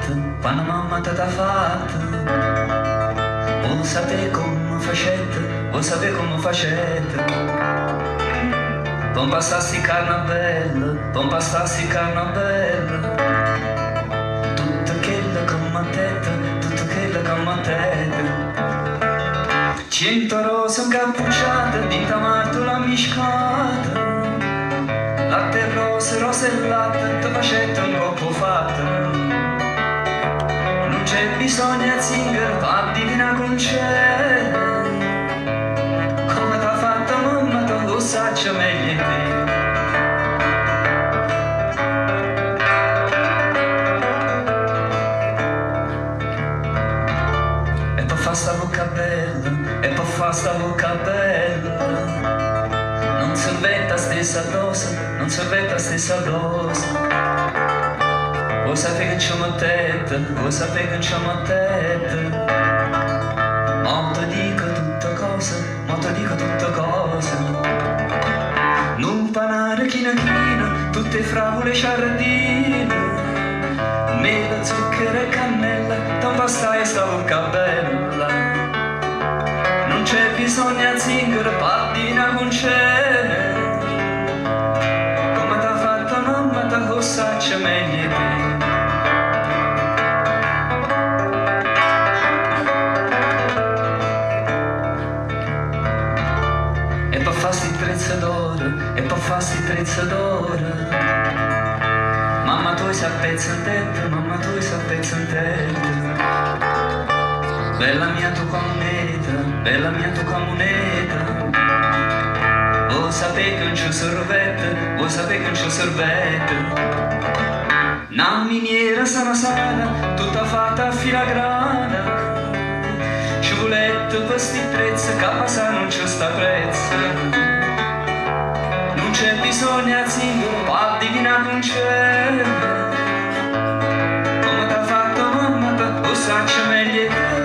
fatto, quando mamma t'ha fatto. Vuoi sapere come facete, vuoi sapere come facete. Non passassi carne bella, non passassi carne bella. Tutto quello che m'attetta, tutto quello che m'attetta. 100 rose incappucciate, di tamartula miscata. Latte e rose e latte, te facete un coppo fatto. Non c'è bisogno zingare, fa divina concetta. Come t'ha fatto mamma, te lo saccio meglio di te. E poi fa sta bocca bella, e poi fa sta bocca bella. Non servetta stessa dose, non servetta stessa dose. Vuoi sapere che c'è una testa, vuoi sapere che c'è una testa. Ma ti dico tutte cose, ma ti dico tutte cose. Non panare china china, tutte fragole ciardine. Mela, zucchero e cannella, non pastai sta bocca bella. Non c'è bisogno di zingaro, paddina con cene. Come t'ha fatta mamma, te lo saccio meglio di te. E poi fa sti trezzatori, e poi fa sti trezzatori. Mamma tu sei a pezzo in testa, mamma tu sei a pezzo in testa. Bella mia tua moneta, bella mia tua moneta. Vuoi sapere che non c'è sorvete, vuoi sapere che non c'è sorvete. Una miniera sana sana, tutta fatta a filigrana. Ci volete per sti prezzi, che a passare non c'è sta prezzo. Non c'è bisogno di zingaro, pa' divina concetta. Come t'ha fatto mamma, te lo saccio meglio.